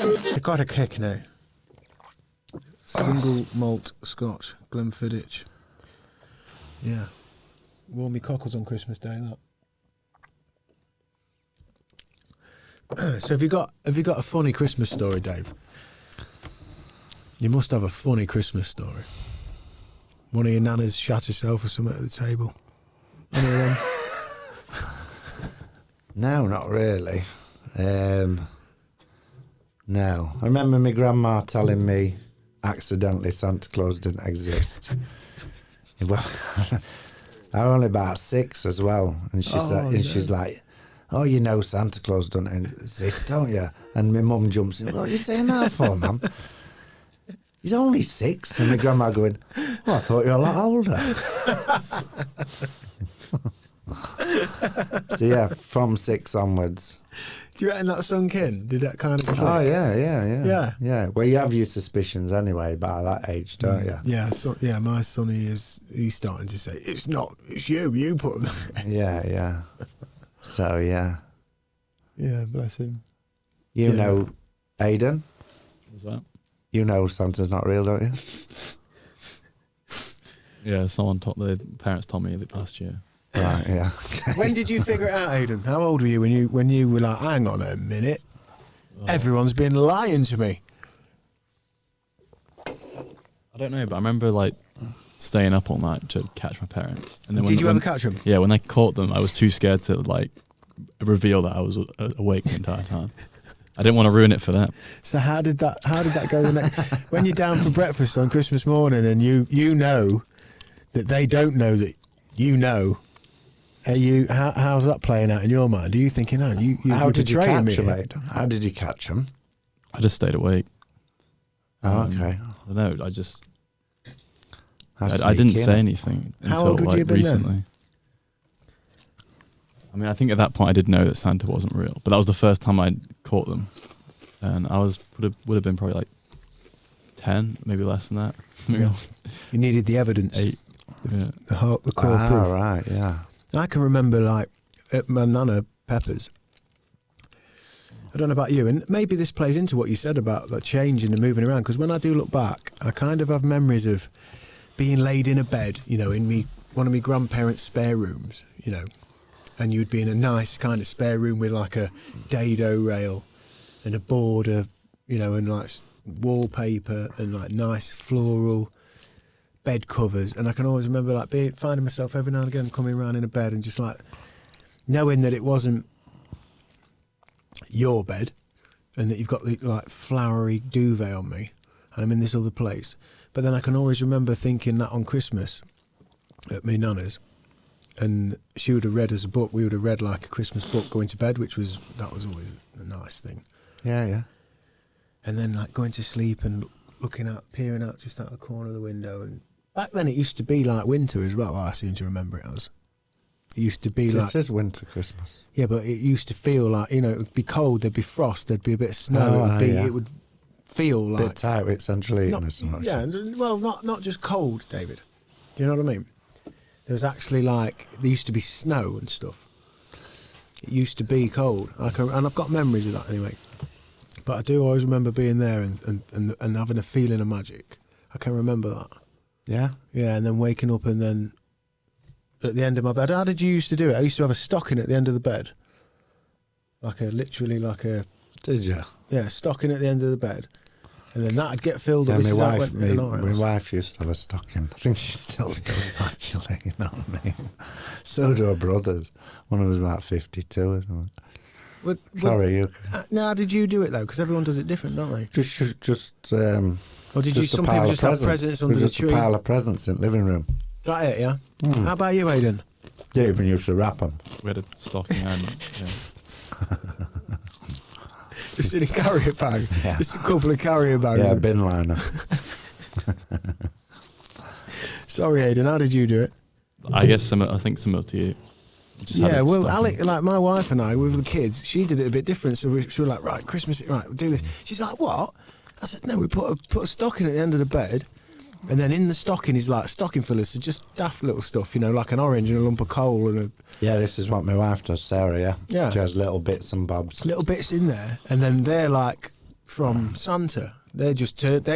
They got a kick now. Single malt Scotch, Glenfiddich. Yeah. Wore me cockles on Christmas Day, that. So have you got a funny Christmas story, Dave? You must have a funny Christmas story. One of your nanas shot herself or something at the table. Any of them? No, not really. No. I remember my grandma telling me accidentally Santa Claus didn't exist. Well, I'm only about 6 as well. And she's like, oh, you know Santa Claus doesn't exist, don't you? And my mum jumps in, what are you saying that for, Mum? He's only 6. And my grandma going, oh, I thought you were a lot older. So yeah, from 6 onwards. Do you reckon that sunk in? Did that kind of click? Oh yeah. Well, you have your suspicions anyway by that age, don't you? Yeah. So my son, he's starting to say it's you put them. Yeah. So yeah. Yeah, bless him. You know, Aidan. What's that? You know Santa's not real, don't you? Yeah, the parents told me last year. Right, yeah. Okay. When did you figure it out, Aidan? How old were you when you were like, hang on a minute, everyone's been lying to me? I don't know, but I remember like staying up all night to catch my parents. And then Did you ever catch them? Yeah, when they caught them, I was too scared to like reveal that I was awake the entire time. I didn't want to ruin it for them. So how did that go the next? When you're down for breakfast on Christmas morning and you know that they don't know that you know. How's that playing out in your mind? Are you thinking, how did you catch them? How did you catch them? I just stayed awake. Oh, okay. I don't know. I didn't say anything until like recently. Then? I mean, I think at that point I did know that Santa wasn't real, but that was the first time I caught them, and I would have been probably like 10, maybe less than that. Yeah. You needed the evidence. 8. Yeah. The core proof. Right, yeah. I can remember, like, at my nana Pepper's. I don't know about you, and maybe this plays into what you said about the changing and moving around, because when I do look back, I kind of have memories of being laid in a bed, in one of my grandparents' spare rooms, and you'd be in a nice kind of spare room with, like, a dado rail and a border, and, like, wallpaper and, like, nice floral bed covers, and I can always remember like finding myself every now and again coming around in a bed and just like knowing that it wasn't your bed and that you've got the like flowery duvet on me and I'm in this other place. But then I can always remember thinking that on Christmas at my nana's, and she would have read us a book. We would have read like a Christmas book going to bed, that was always a nice thing. Yeah. And then like going to sleep and peering out just out the corner of the window. And back then it used to be like winter as well. I seem to remember it as. It used to be like... It is winter Christmas. Yeah, but it used to feel like, it would be cold, there'd be frost, there'd be a bit of snow. It would feel like... A bit tight with central heating or something. Yeah, well, not just cold, David. Do you know what I mean? There was actually like... There used to be snow and stuff. It used to be cold. And I've got memories of that anyway. But I do always remember being there and having a feeling of magic. I can remember that. Yeah? Yeah, and then waking up and then at the end of my bed. How did you used to do it? I used to have a stocking at the end of the bed. Literally like a... Did you? Yeah, stocking at the end of the bed. And then that'd get filled up. My wife used to have a stocking. I think she still does, actually, you know what I mean? So do her brothers. One of them's about 52 or something. Sorry, you. Now, how did you do it though? Because everyone does it different, don't they? Or did you? Some people just have presents under the tree. Just a pile of presents in the living room. Right, it, yeah. How about you, Aidan? Yeah, we used to wrap them. We had a stocking and just in a carrier bag. Yeah. Just a couple of carrier bags. Yeah, bin liner. Sorry, Aidan. How did you do it? I think similar to you. Yeah, well, Alec, like my wife and I, with the kids, she did it a bit different. So we were like, right, Christmas, right, we'll do this. She's like, what? I said, no, we put a stocking at the end of the bed, and then in the stocking is like stocking fillers, so just daft little stuff, like an orange and a lump of coal and a... Yeah, this is what my wife does, Sarah, yeah? Yeah. She has little bits and bobs. Little bits in there, and then they're like from Santa. They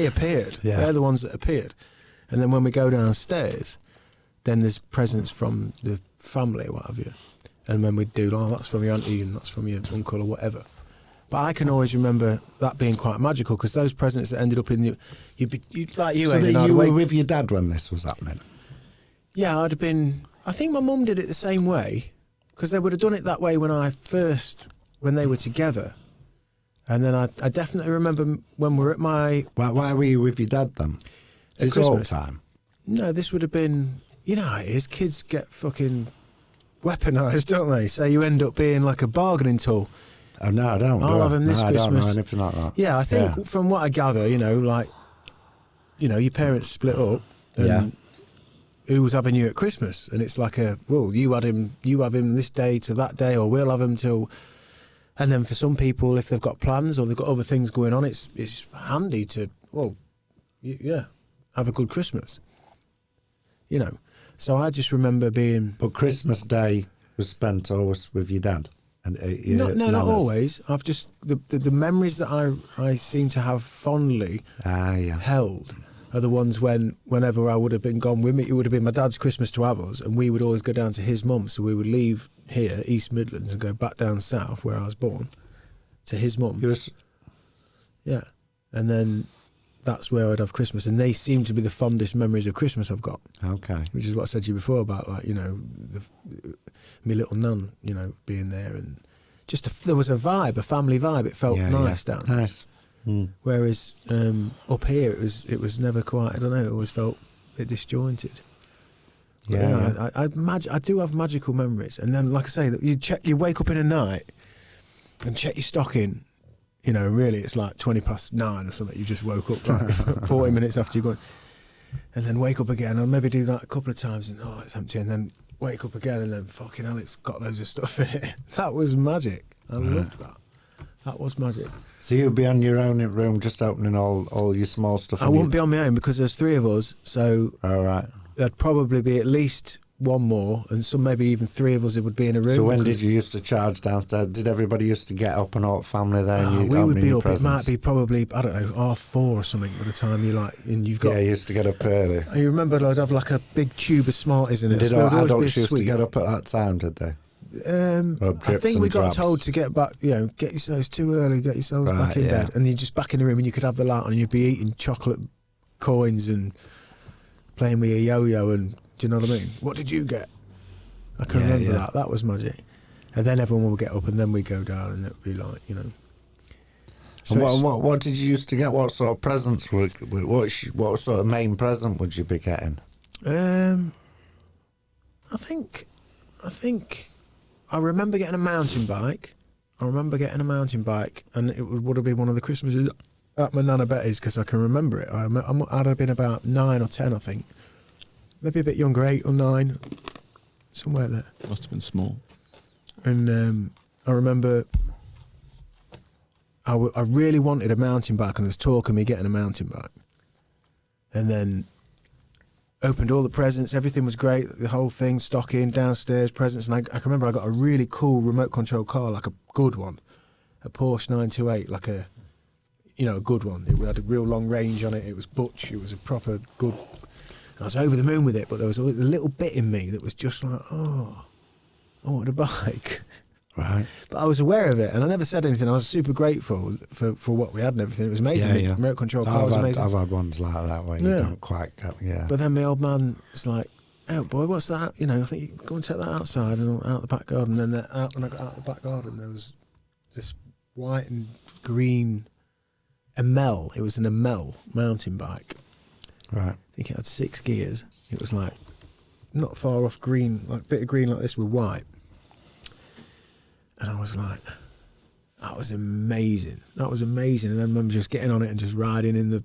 appeared. Yeah. They're the ones that appeared. And then when we go downstairs, then there's presents from the family or what have you. And when we do, that's from your auntie and that's from your uncle or whatever. But I can always remember that being quite magical because those presents that ended up in you'd like you, So Aidan, that you were with your dad when this was happening? Yeah, I'd have been. I think my mum did it the same way because they would have done it that way when they were together. And then I definitely remember when we were at my. Why were you with your dad then? It's all time. No, this would have been. You know how it is. Kids get fucking weaponised, don't they? So you end up being like a bargaining tool. Oh, no, I don't. I'll have him this Christmas. I don't know anything like that. Yeah, I think from what I gather, your parents split up and who was having you at Christmas? And it's like you have him this day to that day, or we'll have him till... And then for some people, if they've got plans or they've got other things going on, it's handy to, have a good Christmas. So I just remember being... But Christmas Day was spent always with your dad? And not always. I've just the memories that I seem to have fondly held are the ones whenever I would have been gone with me. It would have been my dad's Christmas to have us, and we would always go down to his mum. So we would leave here, East Midlands, and go back down south where I was born to his mum. Yeah, and then that's where I'd have Christmas, and they seem to be the fondest memories of Christmas I've got. Okay, which is what I said to you before about my little nun, being there, and just there was a vibe, a family vibe. It felt nice down there. Nice. Mm. Whereas up here, it was never quite. I don't know. It always felt a bit disjointed. But I do have magical memories, and then, like I say, that you wake up in a night and check your stocking. Really, it's like 9:20 or something. You just woke up like 40 minutes after you're gone, and then wake up again. I'll maybe do that a couple of times, and it's empty, and then wake up again, and then fucking hell, it's got loads of stuff in it. That was magic. I loved that. That was magic. So you'd be on your own in room, just opening all your small stuff. I wouldn't be on my own because there's 3 of us. So there'd probably be at least one more, and some maybe even 3 of us. It would be in a room. So when did you used to charge downstairs? Did everybody used to get up and all family there? And we would be up. Presents? It might be probably 4:30 or something by the time and you've got. Yeah, you used to get up early. You remember I'd have like a big tube of Smarties in it. Did all adults used to get up at that time? Did they? I think we got told to get back. Get yourselves too early. Get yourselves back in bed, and you're just back in the room, and you could have the light on, and you'd be eating chocolate coins and playing with a yo-yo. And do you know what I mean? What did you get? I can remember that. That was magic. And then everyone would get up, and then we'd go down, and it would be like, So and what did you used to get? What sort of presents what sort of main present would you be getting? I think I remember getting a mountain bike. And it would have been one of the Christmases at my Nana Betty's because I can remember it. I'd have been about 9 or 10, I think. Maybe a bit younger, 8 or 9, somewhere there. Must have been small. And I remember I really wanted a mountain bike, and there was talk of me getting a mountain bike. And then opened all the presents, everything was great, the whole thing, stocking, downstairs, presents, and I can remember I got a really cool remote control car, like a good one, a Porsche 928, like a good one. It had a real long range on it, it was butch, it was a proper good, and I was over the moon with it, but there was a little bit in me that was just like, I wanted a bike. Right. But I was aware of it, and I never said anything. I was super grateful for what we had and everything. It was amazing. The remote control car was amazing. I've had ones like that where you don't quite get, But then my old man was like, "Oh boy, what's that? I think you can go and take that outside and out the back garden." And then when I got out the back garden, there was this white and green Amel. It was an Amel mountain bike. Right. I think it had 6 gears. It was like not far off green, like a bit of green like this with white. And I was like, that was amazing. And then I remember just getting on it and just riding in the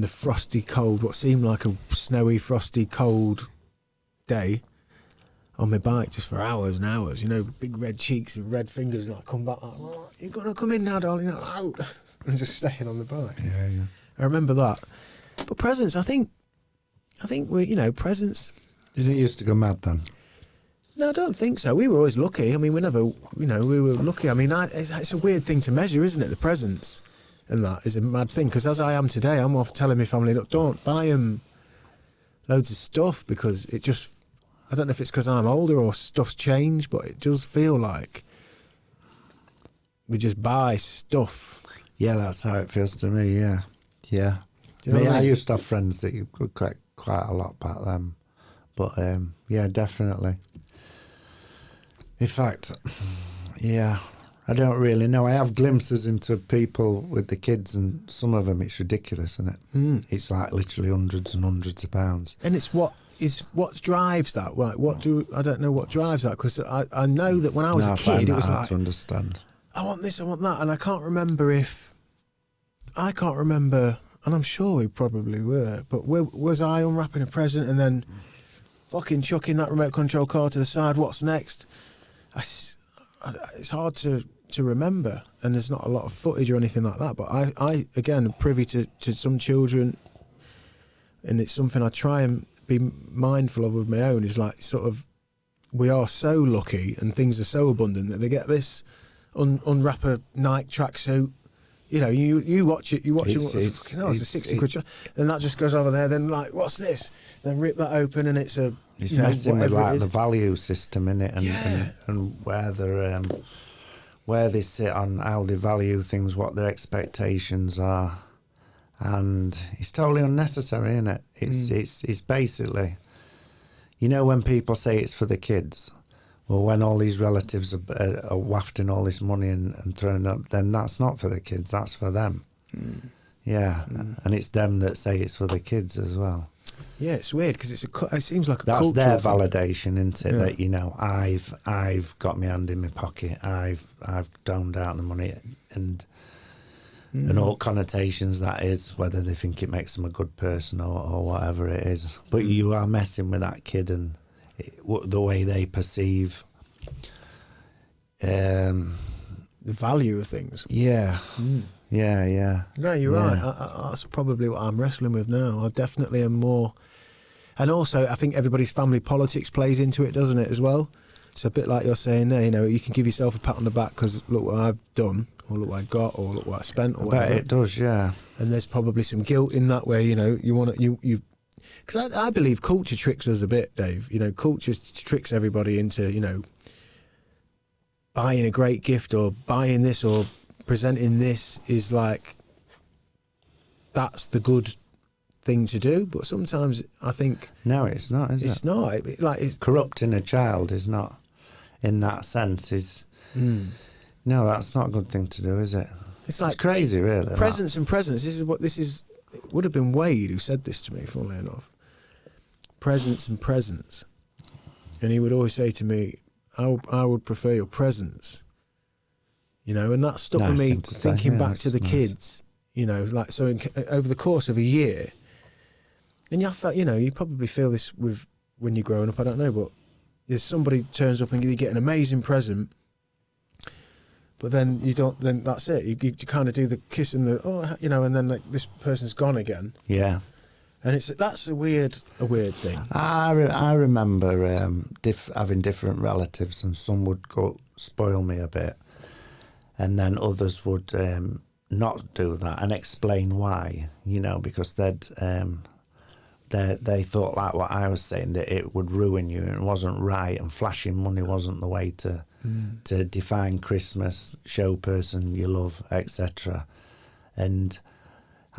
frosty cold, what seemed like a snowy, frosty, cold day on my bike just for hours and hours, big red cheeks and red fingers, and I come back like, you're going to come in now, darling, out. And just staying on the bike. Yeah. I remember that. But presents, I think we, presents. Didn't it used to go mad then? No, I don't think so. We were always lucky. I mean, we never, we were lucky. I mean, it's a weird thing to measure, isn't it, the presents? and that is a mad thing, because as I am today, I'm off telling my family, look, don't buy them loads of stuff, because it just, I don't know if it's because I'm older or stuff's changed, but it does feel like we just buy stuff. Yeah, that's how it feels to me, yeah. Yeah. Do you know what I mean? I used to have friends that you could quite a lot back then. But, yeah, definitely. In fact, yeah, I don't really know. I have glimpses into people with the kids, and some of them, it's ridiculous, isn't it? It's like literally hundreds and hundreds of pounds. And it's what drives that? Like, I don't know what drives that, because I know that when I was a kid, it was like, to understand. I want this, I want that, and I can't remember, and I'm sure we probably were, but was I unwrapping a present and then fucking chucking that remote control car to the side? What's next? It's hard to remember, and there's not a lot of footage or anything like that, but I again, am privy to some children, and it's something I try and be mindful of with my own, is like, sort of, we are so lucky and things are so abundant that they get this unwrap a Nike tracksuit. You know, you watch it, it's a 60 quid, and that just goes over there, then like, what's this? Then rip that open, and it's messing with like the value system in it, and where they sit on how they value things, what their expectations are, and it's totally unnecessary, isn't it? It's basically, you know, when people say it's for the kids, well, when all these relatives are wafting all this money and throwing up, then that's not for the kids, that's for them. Yeah, and it's them that say it's for the kids as well. Yeah, it's weird, because it seems like a that's cultural their thing. validation, isn't it? Yeah. That, you know, I've got my hand in my pocket, I've doned out the money, and all connotations that is, whether they think it makes them a good person or whatever it is. But you are messing with that kid and the way they perceive the value of things. Yeah. Yeah. No, you're right. That's probably what I'm wrestling with now. I definitely am more, and also I think everybody's family politics plays into it, doesn't it, as well? It's a bit like you're saying there. You know, you can give yourself a pat on the back because look what I've done, or look what I got, or look what I spent, or whatever. But it does, yeah. And there's probably some guilt in that, where, you know, you want to you. Because I believe culture tricks us a bit, Dave. You know, culture tricks everybody into, you know, buying a great gift or buying this or presenting this is like, that's the good thing to do. But sometimes I think... No, it's not, is it? It's not. Corrupting a child is not, in that sense, No, that's not a good thing to do, is it? It's like... It's crazy, really. Presents and presents. This is... It would have been Wade who said this to me, funnily enough. Presents and presents. And he would always say to me, I would prefer your presents. You know, and that stuck with me, thinking back to the kids, you know, like, so over the course of a year. And I felt, you know, you probably feel this with when you're growing up, I don't know, but there's somebody turns up and you get an amazing present, but then you don't, then that's it. You kind of do the kiss and the, you know, and then like this person's gone again. Yeah. And that's a weird thing. I remember having different relatives, and some would go spoil me a bit, and then others would not do that and explain why. You know, because they thought, like what I was saying, that it would ruin you and it wasn't right, and flashing money wasn't the way to define Christmas, show person you love, etc. And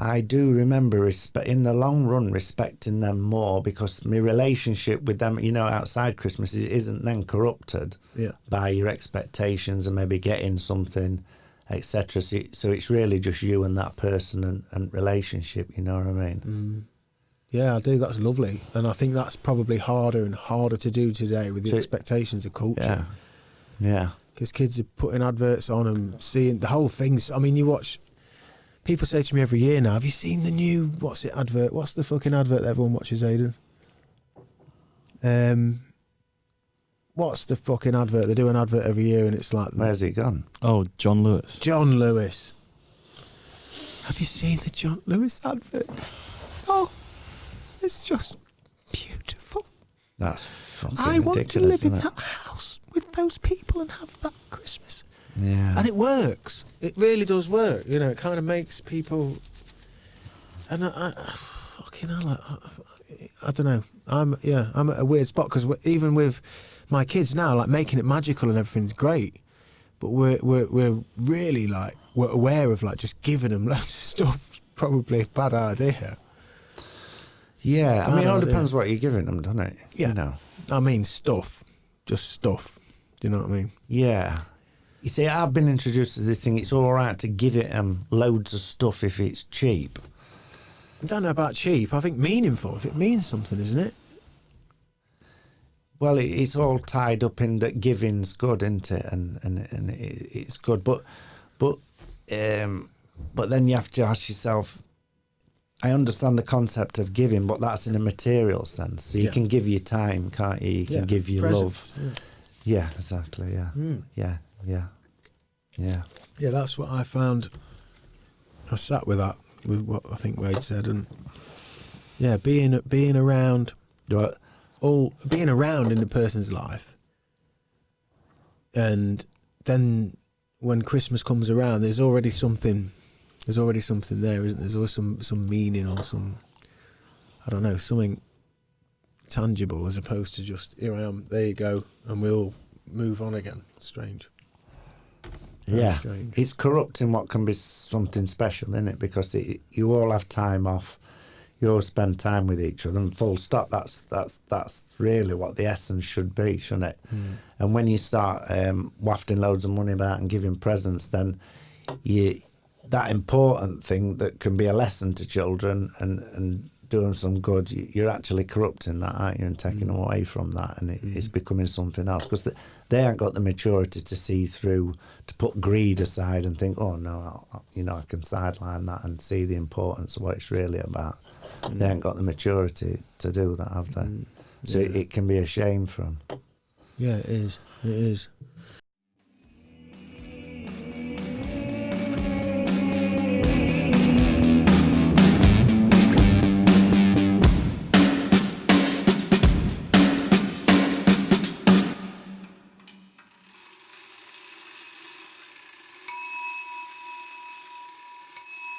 I do remember, in the long run, respecting them more, because my relationship with them, you know, outside Christmas isn't then corrupted by your expectations and maybe getting something, etc. So it's really just you and that person and relationship, you know what I mean? Yeah, I do. That's lovely. And I think that's probably harder and harder to do today with the expectations of culture. Yeah. Because kids are putting adverts on and seeing the whole thing. I mean, you watch... People say to me every year now, have you seen the new, advert? What's the fucking advert that everyone watches, Aidan? What's the fucking advert? They do an advert every year and it's like... Where's it gone? Oh, John Lewis. John Lewis. Have you seen the John Lewis advert? Oh, it's just beautiful. That's fucking I ridiculous, want to live in isn't it? that house with those people and have that Christmas. Yeah. And it works. It really does work. You know, it kind of makes people. And fucking hell, I don't know. I'm at a weird spot because even with my kids now, like making it magical and everything's great, but we're really like we're aware of like just giving them loads of stuff. Probably a bad idea. Yeah, I mean, it all depends what you're giving them, doesn't it? Yeah. You know. I mean, stuff. Just stuff. Do you know what I mean? Yeah. You see, I've been introduced to the thing, it's all right to give it loads of stuff if it's cheap. I don't know about cheap. I think meaningful. If it means something, isn't it? Well, it's all tied up in that giving's good, isn't it? And it's good. But then you have to ask yourself, I understand the concept of giving, but that's in a material sense. So you can give your time, can't you? You can give your presence, love. Yeah, exactly. Yeah. Yeah. Yeah, that's what I found. I sat with that, with what I think Wade said, and yeah, being around, being around in the person's life, and then when Christmas comes around, there's already something there, isn't there? There's always some meaning or some, I don't know, something tangible as opposed to just, here I am, there you go, and we'll move on again. Strange. Very strange. It's corrupting what can be something special, isn't it? Because you all have time off, you all spend time with each other, and full stop. That's really what the essence should be, shouldn't it? And when you start wafting loads of money about and giving presents, then that important thing that can be a lesson to children and doing some good, you're actually corrupting that, aren't you, and taking them away from that, and it's becoming something else, because they haven't got the maturity to see through, to put greed aside and think, oh no, I can sideline that and see the importance of what it's really about. They haven't got the maturity to do that, have they? So it can be a shame for them. Yeah, it is.